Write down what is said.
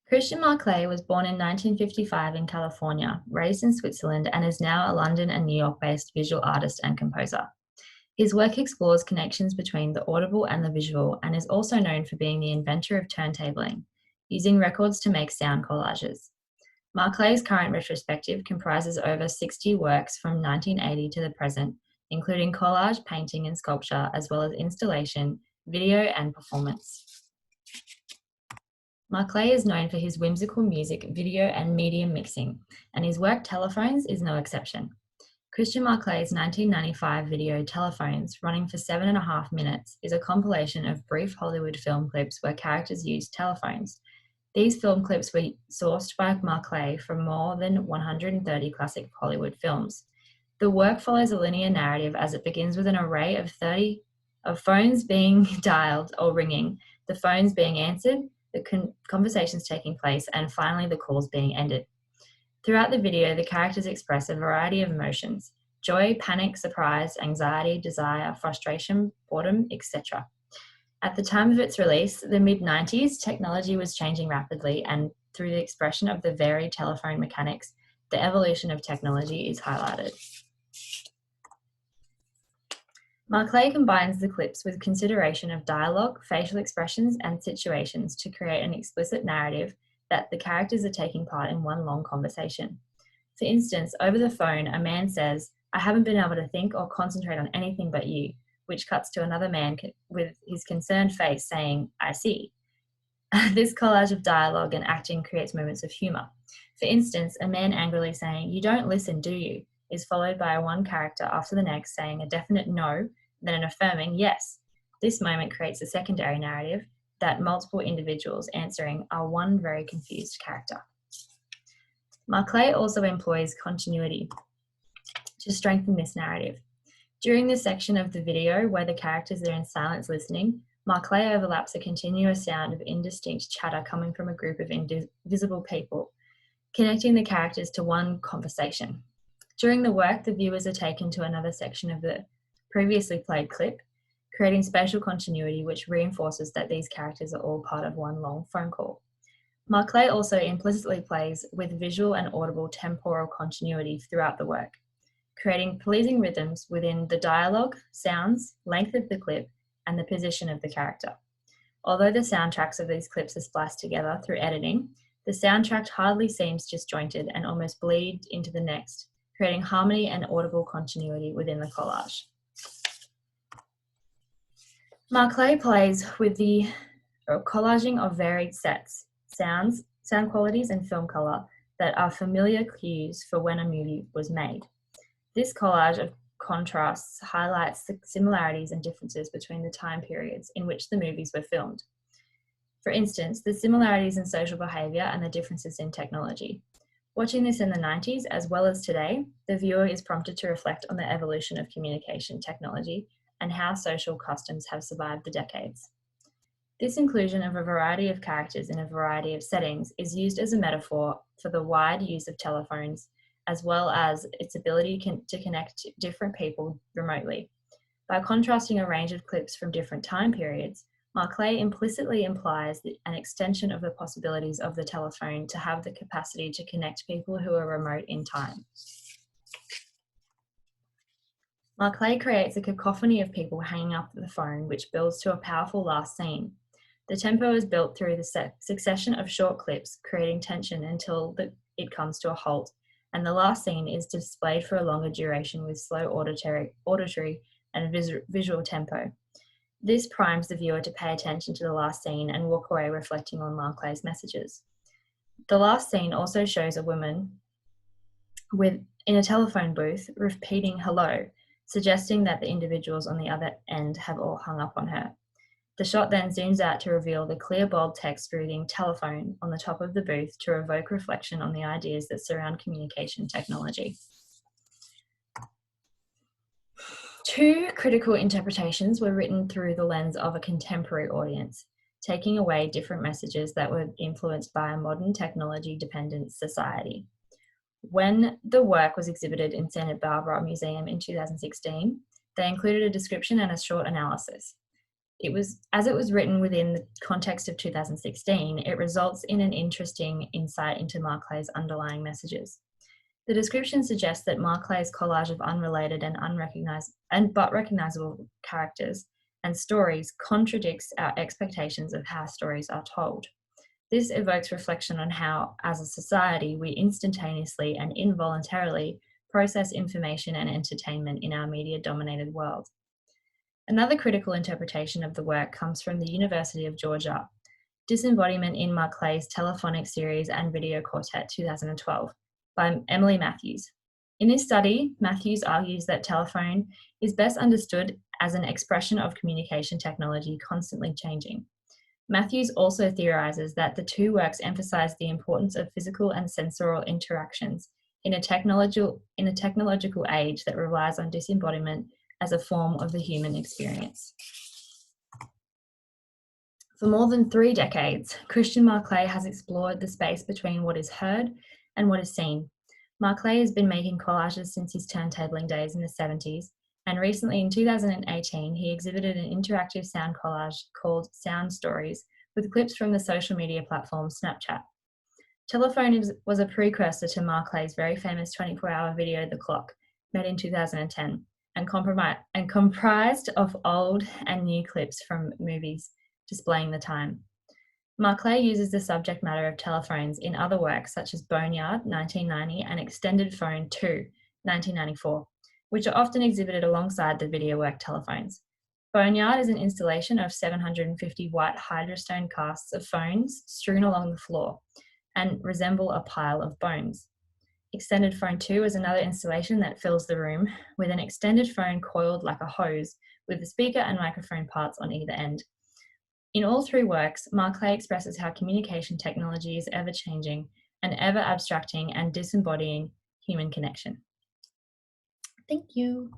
Christian Marclay was born in 1955 in California, raised in Switzerland, and is now a London and New York-based visual artist and composer. His work explores connections between the audible and the visual, and is also known for being the inventor of turntabling, using records to make sound collages. Marclay's current retrospective comprises over 60 works from 1980 to the present, including collage, painting, and sculpture, as well as installation, video, and performance. Marclay is known for his whimsical music, video, and medium mixing, and his work Telephones is no exception. Christian Marclay's 1995 video Telephones, running for 7.5 minutes, is a compilation of brief Hollywood film clips where characters use telephones. These film clips were sourced by Marclay from more than 130 classic Hollywood films. The work follows a linear narrative as it begins with an array of 30 of phones being dialed or ringing, the phones being answered, the conversations taking place, and finally the calls being ended. Throughout the video, the characters express a variety of emotions: joy, panic, surprise, anxiety, desire, frustration, boredom, etc. At the time of its release, the mid-90s, technology was changing rapidly, and through the expression of the varied telephone mechanics, the evolution of technology is highlighted. Marclay combines the clips with consideration of dialogue, facial expressions, and situations to create an explicit narrative that the characters are taking part in one long conversation. For instance, over the phone, a man says, "I haven't been able to think or concentrate on anything but you," which cuts to another man with his concerned face saying, "I see." This collage of dialogue and acting creates moments of humour. For instance, a man angrily saying, "You don't listen, do you?" is followed by one character after the next saying a definite no, then an affirming yes. This moment creates a secondary narrative that multiple individuals answering are one very confused character. Marclay also employs continuity to strengthen this narrative. During the section of the video where the characters are in silence listening, Marclay overlaps a continuous sound of indistinct chatter coming from a group of invisible people, connecting the characters to one conversation. During the work, the viewers are taken to another section of the previously played clip, creating spatial continuity which reinforces that these characters are all part of one long phone call. Marclay also implicitly plays with visual and audible temporal continuity throughout the work, creating pleasing rhythms within the dialogue, sounds, length of the clip, and the position of the character. Although the soundtracks of these clips are spliced together through editing, the soundtrack hardly seems disjointed and almost bleed into the next, creating harmony and audible continuity within the collage. Marclay plays with the collaging of varied sets, sounds, sound qualities, and film colour that are familiar cues for when a movie was made. This collage of contrasts highlights the similarities and differences between the time periods in which the movies were filmed. For instance, the similarities in social behaviour and the differences in technology. Watching this in the 90s as well as today, the viewer is prompted to reflect on the evolution of communication technology and how social customs have survived the decades. This inclusion of a variety of characters in a variety of settings is used as a metaphor for the wide use of telephones, as well as its ability to connect different people remotely. By contrasting a range of clips from different time periods, Marclay implicitly implies an extension of the possibilities of the telephone to have the capacity to connect people who are remote in time. Marclay creates a cacophony of people hanging up the phone, which builds to a powerful last scene. The tempo is built through the succession of short clips, creating tension until it comes to a halt, and the last scene is displayed for a longer duration with slow auditory and visual tempo. This primes the viewer to pay attention to the last scene and walk away reflecting on Marclay's messages. The last scene also shows a woman in a telephone booth repeating hello, suggesting that the individuals on the other end have all hung up on her. The shot then zooms out to reveal the clear, bold text reading telephone on the top of the booth to evoke reflection on the ideas that surround communication technology. Two critical interpretations were written through the lens of a contemporary audience, taking away different messages that were influenced by a modern technology-dependent society. When the work was exhibited in Santa Barbara Museum in 2016, they included a description and a short analysis. As it was written within the context of 2016, it results in an interesting insight into Marclay's underlying messages. The description suggests that Marclay's collage of unrelated but recognizable characters and stories contradicts our expectations of how stories are told. This evokes reflection on how, as a society, we instantaneously and involuntarily process information and entertainment in our media-dominated world. Another critical interpretation of the work comes from the University of Georgia, Disembodiment in Marclay's Telephonic Series and Video Quartet 2012 by Emily Matthews. In this study, Matthews argues that telephone is best understood as an expression of communication technology constantly changing. Matthews also theorizes that the two works emphasize the importance of physical and sensorial interactions in a technological age that relies on disembodiment as a form of the human experience. For more than 3 decades, Christian Marclay has explored the space between what is heard and what is seen. Marclay has been making collages since his turntabling days in the 70s, and recently in 2018, he exhibited an interactive sound collage called Sound Stories with clips from the social media platform Snapchat. Telephone was a precursor to Marclay's very famous 24-hour video, The Clock, made in 2010, and comprised of old and new clips from movies displaying the time. Marclay uses the subject matter of telephones in other works such as Boneyard, 1990, and Extended Phone 2, 1994, which are often exhibited alongside the video work Telephones. Boneyard is an installation of 750 white hydrostone casts of phones strewn along the floor and resemble a pile of bones. Extended Phone 2 is another installation that fills the room with an extended phone coiled like a hose with the speaker and microphone parts on either end. In all 3 works, Marclay expresses how communication technology is ever-changing and ever-abstracting and disembodying human connection. Thank you.